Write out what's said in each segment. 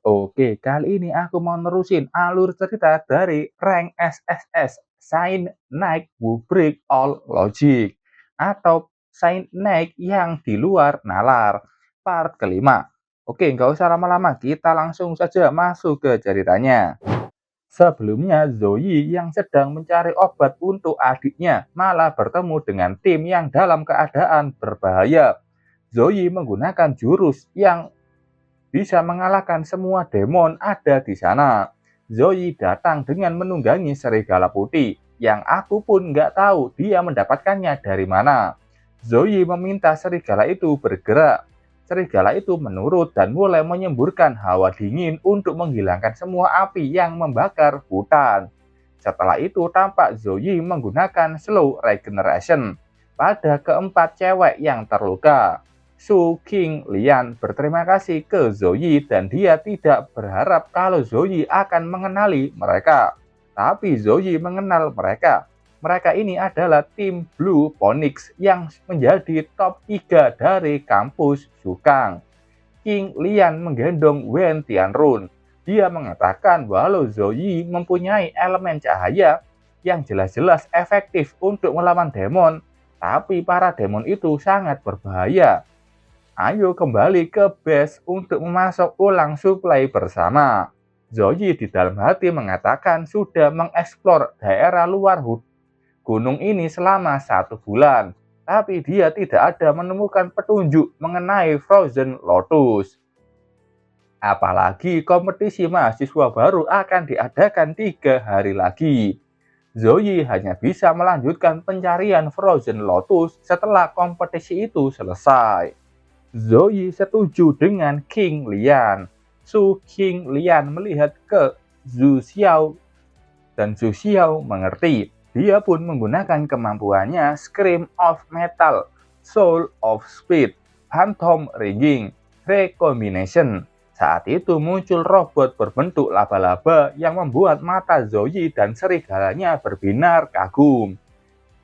Oke, kali ini aku mau nerusin alur cerita dari rank SSS, Saint Naik Wubrik All Logic, atau Saint Naik yang di luar nalar, part kelima. Oke, nggak usah lama-lama, kita langsung saja masuk ke ceritanya. Sebelumnya, Zoe yang sedang mencari obat untuk adiknya malah bertemu dengan tim yang dalam keadaan berbahaya. Zoe menggunakan jurus yang bisa mengalahkan semua demon ada di sana. Zoe datang dengan menunggangi serigala putih, yang aku pun nggak tahu dia mendapatkannya dari mana. Zoe meminta serigala itu bergerak. Serigala itu menurut dan mulai menyemburkan hawa dingin untuk menghilangkan semua api yang membakar hutan. Setelah itu tampak Zoe menggunakan slow regeneration pada keempat cewek yang terluka. Su King Lian berterima kasih ke Zoe dan dia tidak berharap kalau Zoe akan mengenali mereka. Tapi Zoe mengenal mereka. Mereka ini adalah tim Blue Phoenix yang menjadi top 3 dari kampus Sukang. King Lian menggendong Wen Tianrun. Dia mengatakan walau Zoe mempunyai elemen cahaya yang jelas-jelas efektif untuk melawan demon, tapi para demon itu sangat berbahaya. Ayo kembali ke base untuk memasok ulang suplai bersama. Zoe di dalam hati mengatakan sudah mengeksplor daerah luar gunung ini selama 1 bulan, tapi dia tidak ada menemukan petunjuk mengenai Frozen Lotus. Apalagi kompetisi mahasiswa baru akan diadakan 3 hari lagi. Zoe hanya bisa melanjutkan pencarian Frozen Lotus setelah kompetisi itu selesai. Zoe setuju dengan King Lian. Su King Lian melihat ke Zhu Xiao dan Zhu Xiao mengerti. Dia pun menggunakan kemampuannya Scream of Metal, Soul of Speed, Phantom Rigging, Recombination. Saat itu muncul robot berbentuk laba-laba yang membuat mata Zoe dan serigalanya berbinar kagum.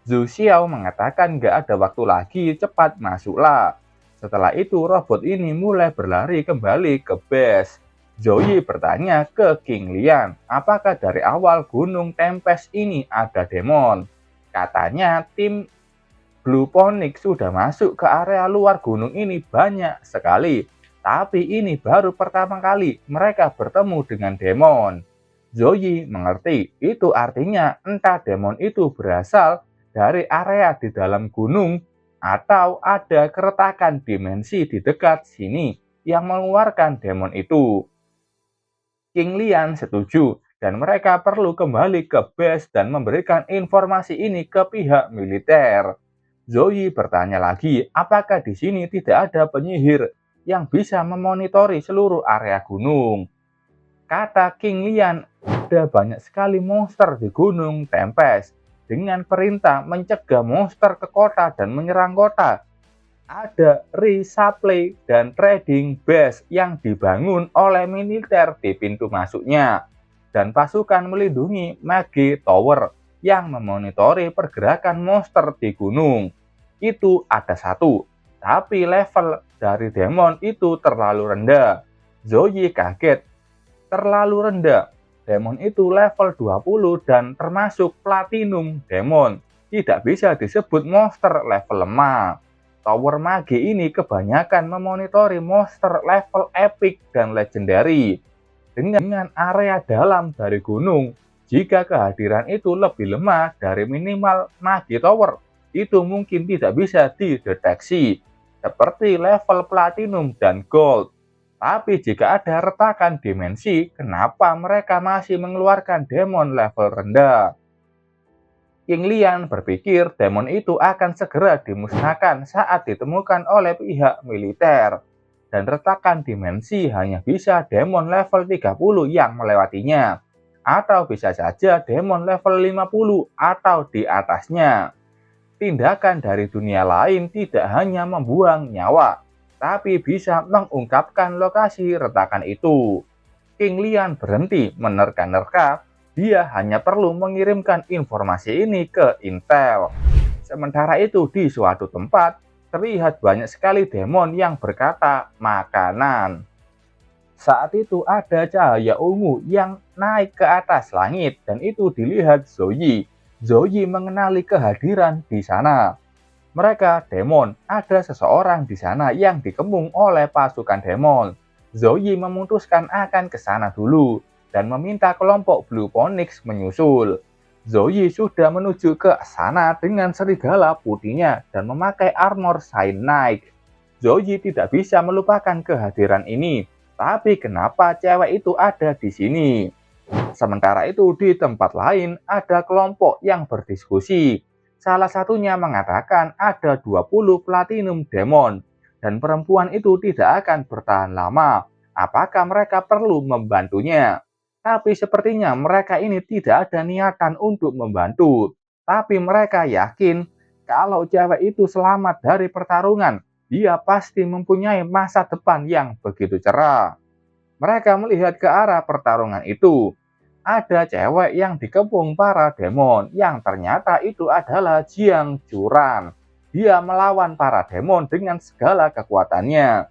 Zhu Xiao mengatakan gak ada waktu lagi, cepat masuklah. Setelah itu robot ini mulai berlari kembali ke base. Zoe bertanya ke King Lian, apakah dari awal Gunung Tempest ini ada demon? Katanya tim Blue Phoenix sudah masuk ke area luar gunung ini banyak sekali. Tapi ini baru pertama kali mereka bertemu dengan demon. Zoe mengerti, itu artinya entah demon itu berasal dari area di dalam gunung atau ada keretakan dimensi di dekat sini yang mengeluarkan demon itu. King Lian setuju dan mereka perlu kembali ke base dan memberikan informasi ini ke pihak militer. Zoe bertanya lagi, apakah di sini tidak ada penyihir yang bisa memonitori seluruh area gunung? Kata King Lian, ada banyak sekali monster di Gunung Tempest. Dengan perintah mencegah monster ke kota dan menyerang kota, ada resupply dan trading base yang dibangun oleh militer di pintu masuknya, dan pasukan melindungi Magi Tower yang memonitori pergerakan monster di gunung. Itu ada 1, tapi level dari demon itu terlalu rendah. Zoe kaget, terlalu rendah. Demon itu level 20 dan termasuk platinum demon. Tidak bisa disebut monster level lemah. Tower Magi ini kebanyakan memonitori monster level epic dan legendary. Dengan area dalam dari gunung, jika kehadiran itu lebih lemah dari minimal Magi Tower, itu mungkin tidak bisa dideteksi, seperti level platinum dan gold. Tapi jika ada retakan dimensi, kenapa mereka masih mengeluarkan demon level rendah? King Lian berpikir demon itu akan segera dimusnahkan saat ditemukan oleh pihak militer. Dan retakan dimensi hanya bisa demon level 30 yang melewatinya. Atau bisa saja demon level 50 atau di atasnya. Tindakan dari dunia lain tidak hanya membuang nyawa, tapi bisa mengungkapkan lokasi retakan itu. King Lian berhenti menerka-nerka, dia hanya perlu mengirimkan informasi ini ke Intel. Sementara itu di suatu tempat, terlihat banyak sekali demon yang berkata makanan. Saat itu ada cahaya ungu yang naik ke atas langit dan itu dilihat Zoe. Zoe mengenali kehadiran di sana. Mereka demon, ada seseorang di sana yang dikepung oleh pasukan demon. Zoe memutuskan akan ke sana dulu dan meminta kelompok Blue Phoenix menyusul. Zoe sudah menuju ke sana dengan serigala putihnya dan memakai armor Cyanide. Zoe tidak bisa melupakan kehadiran ini, tapi kenapa cewek itu ada di sini? Sementara itu di tempat lain ada kelompok yang berdiskusi. Salah satunya mengatakan ada 20 platinum demon dan perempuan itu tidak akan bertahan lama. Apakah mereka perlu membantunya? Tapi sepertinya mereka ini tidak ada niatan untuk membantu. Tapi mereka yakin kalau cewek itu selamat dari pertarungan, dia pasti mempunyai masa depan yang begitu cerah. Mereka melihat ke arah pertarungan itu. Ada cewek yang dikepung para demon, yang ternyata itu adalah Jiang Churan. Dia melawan para demon dengan segala kekuatannya.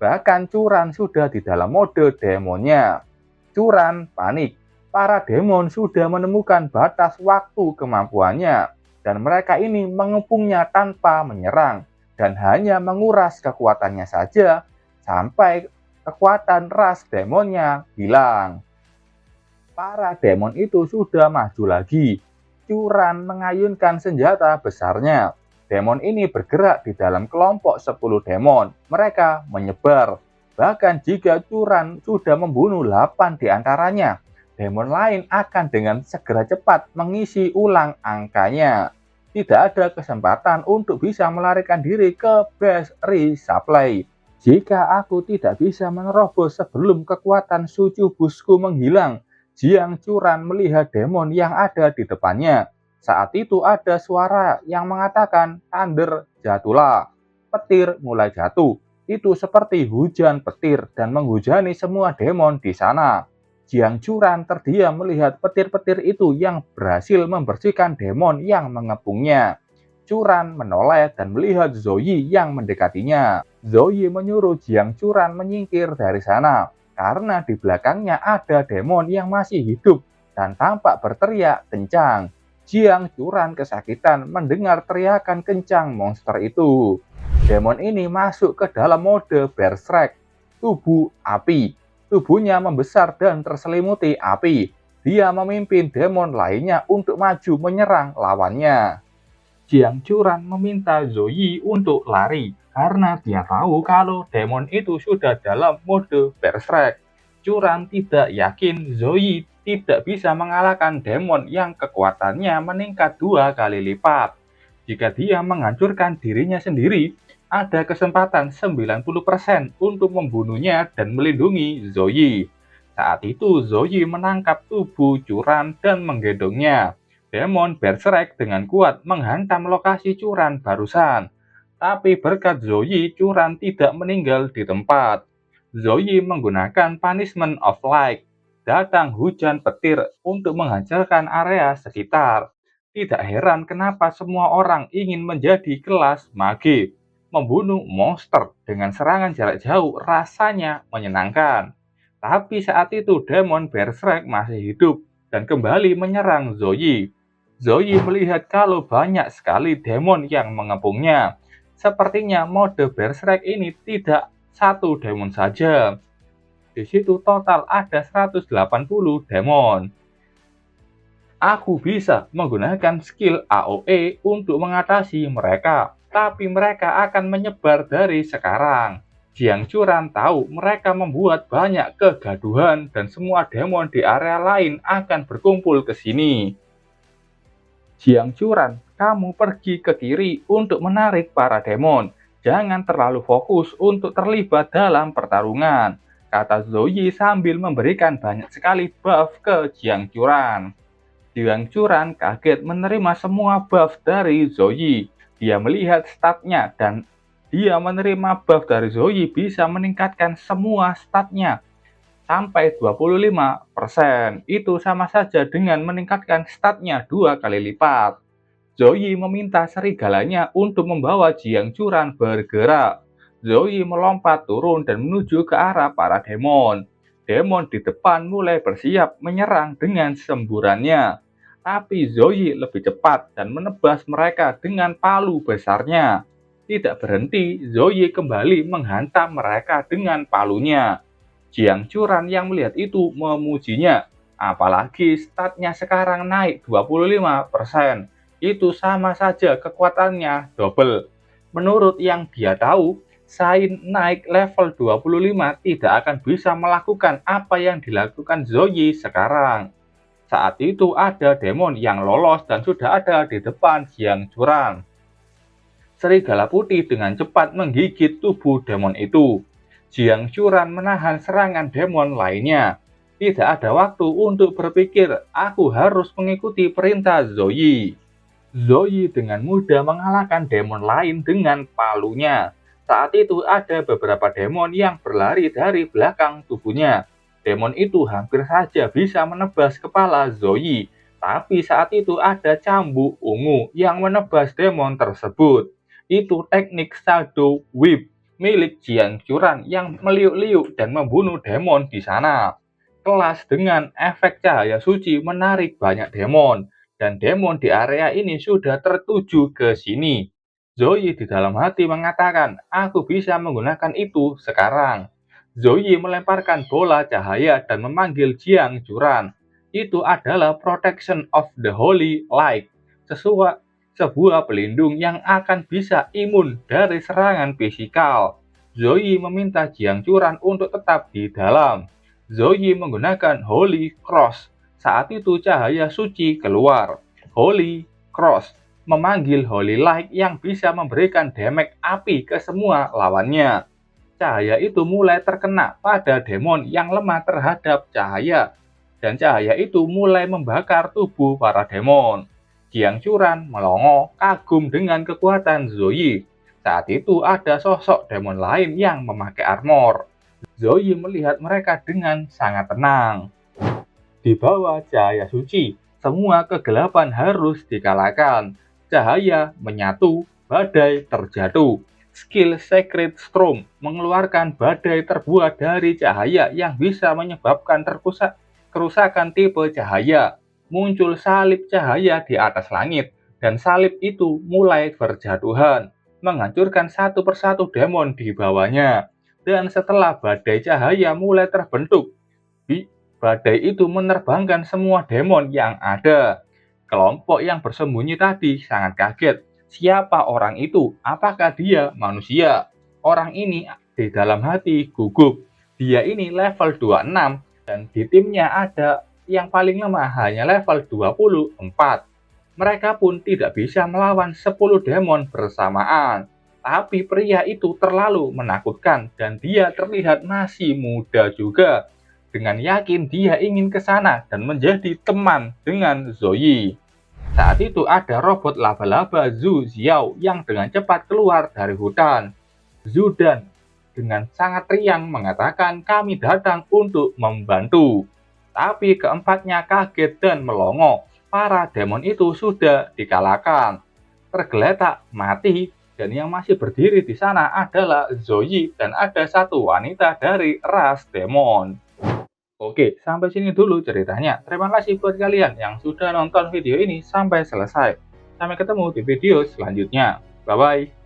Bahkan Churan sudah di dalam mode demonnya. Churan panik. Para demon sudah menemukan batas waktu kemampuannya, dan mereka ini mengepungnya tanpa menyerang, dan hanya menguras kekuatannya saja, sampai kekuatan ras demonnya hilang. Para demon itu sudah maju lagi. Churan mengayunkan senjata besarnya. Demon ini bergerak di dalam kelompok 10 demon. Mereka menyebar. Bahkan jika Churan sudah membunuh 8 di antaranya, demon lain akan dengan segera cepat mengisi ulang angkanya. Tidak ada kesempatan untuk bisa melarikan diri ke base resupply. Jika aku tidak bisa menerobos sebelum kekuatan sucubusku menghilang, Jiang Churan melihat demon yang ada di depannya. Saat itu ada suara yang mengatakan, "Thunder, jatuhlah." Petir mulai jatuh. Itu seperti hujan petir dan menghujani semua demon di sana. Jiang Churan terdiam melihat petir-petir itu yang berhasil membersihkan demon yang mengepungnya. Churan menoleh dan melihat Zoe yang mendekatinya. Zoe menyuruh Jiang Churan menyingkir dari sana, karena di belakangnya ada demon yang masih hidup dan tampak berteriak kencang. Jiang Churan kesakitan mendengar teriakan kencang monster itu. Demon ini masuk ke dalam mode berserk, tubuh api. Tubuhnya membesar dan terselimuti api. Dia memimpin demon lainnya untuk maju menyerang lawannya. Jiang Churan meminta Zoe untuk lari karena dia tahu kalau demon itu sudah dalam mode berserk. Churan tidak yakin Zoe tidak bisa mengalahkan demon yang kekuatannya meningkat 2 kali lipat. Jika dia menghancurkan dirinya sendiri, ada kesempatan 90% untuk membunuhnya dan melindungi Zoe. Saat itu Zoe menangkap tubuh Churan dan menggendongnya. Demon berserk dengan kuat menghantam lokasi Churan barusan. Tapi berkat Zoe, Churan tidak meninggal di tempat. Zoe menggunakan Punishment of Light. Datang hujan petir untuk menghancurkan area sekitar. Tidak heran kenapa semua orang ingin menjadi kelas mage. Membunuh monster dengan serangan jarak jauh rasanya menyenangkan. Tapi saat itu Demon Berserk masih hidup dan kembali menyerang Zoe. Zoe melihat kalau banyak sekali demon yang mengepungnya. Sepertinya mode Berserk ini tidak satu demon saja. Di situ total ada 180 demon. Aku bisa menggunakan skill AoE untuk mengatasi mereka, tapi mereka akan menyebar dari sekarang. Jiang Churan tahu mereka membuat banyak kegaduhan dan semua demon di area lain akan berkumpul ke sini. Jiang Churan, kamu pergi ke kiri untuk menarik para demon. Jangan terlalu fokus untuk terlibat dalam pertarungan, kata Zoe sambil memberikan banyak sekali buff ke Jiang Churan. Jiang Churan kaget menerima semua buff dari Zoe. Dia melihat statnya dan dia menerima buff dari Zoe bisa meningkatkan semua statnya sampai 25%. Itu sama saja dengan meningkatkan statnya 2 kali lipat. Zoe meminta serigalanya untuk membawa Jiang Churan bergerak. Zoe melompat turun dan menuju ke arah para demon. Demon di depan mulai bersiap menyerang dengan semburannya. Tapi Zoe lebih cepat dan menebas mereka dengan palu besarnya. Tidak berhenti, Zoe kembali menghantam mereka dengan palunya. Jiang Churan yang melihat itu memujinya. Apalagi statnya sekarang naik 25%. Itu sama saja kekuatannya double. Menurut yang dia tahu, Sain naik level 25 tidak akan bisa melakukan apa yang dilakukan Zoe sekarang. Saat itu ada demon yang lolos dan sudah ada di depan Jiang Churan. Serigala putih dengan cepat menggigit tubuh demon itu. Jiang Churan menahan serangan demon lainnya. Tidak ada waktu untuk berpikir, aku harus mengikuti perintah Zoe. Zoe dengan mudah mengalahkan demon lain dengan palunya. Saat itu ada beberapa demon yang berlari dari belakang tubuhnya. Demon itu hampir saja bisa menebas kepala Zoe. Tapi saat itu ada cambuk ungu yang menebas demon tersebut. Itu teknik Shadow Whip milik Jiang Churan yang meliuk-liuk dan membunuh demon di sana. Kelas dengan efek cahaya suci menarik banyak demon dan demon di area ini sudah tertuju ke sini. Zoe di dalam hati mengatakan, aku bisa menggunakan itu sekarang. Zoe melemparkan bola cahaya dan memanggil Jiang Churan. Itu adalah Protection of the Holy Light, sebuah pelindung yang akan bisa imun dari serangan fisikal. Zoe meminta Jiang Churan untuk tetap di dalam. Zoe menggunakan Holy Cross. Saat itu cahaya suci keluar. Holy Cross memanggil Holy Light yang bisa memberikan damage api ke semua lawannya. Cahaya itu mulai terkena pada demon yang lemah terhadap cahaya, dan cahaya itu mulai membakar tubuh para demon. Jiang Churan melongo kagum dengan kekuatan Zoe. Saat itu ada sosok demon lain yang memakai armor. Zoe melihat mereka dengan sangat tenang. Di bawah cahaya suci, semua kegelapan harus dikalahkan. Cahaya menyatu, badai terjatuh. Skill Sacred Storm mengeluarkan badai terbuat dari cahaya yang bisa menyebabkan kerusakan tipe cahaya. Muncul salib cahaya di atas langit, dan salib itu mulai berjatuhan, menghancurkan satu persatu demon di bawahnya. Dan setelah badai cahaya mulai terbentuk, badai itu menerbangkan semua demon yang ada. Kelompok yang bersembunyi tadi sangat kaget. Siapa orang itu? Apakah dia manusia? Orang ini di dalam hati gugup. Dia ini level 26 dan di timnya ada yang paling lemah hanya level 24. Mereka pun tidak bisa melawan 10 demon bersamaan. Tapi pria itu terlalu menakutkan dan dia terlihat masih muda juga. Dengan yakin dia ingin ke sana dan menjadi teman dengan Zoe. Saat itu ada robot laba-laba Zhu Xiao yang dengan cepat keluar dari hutan. Zhu dan dengan sangat riang mengatakan kami datang untuk membantu. Tapi keempatnya kaget dan melongo. Para demon itu sudah dikalahkan. Tergeletak mati dan yang masih berdiri di sana adalah Zoe dan ada satu wanita dari ras demon. Oke, sampai sini dulu ceritanya. Terima kasih buat kalian yang sudah nonton video ini sampai selesai. Sampai ketemu di video selanjutnya. Bye-bye.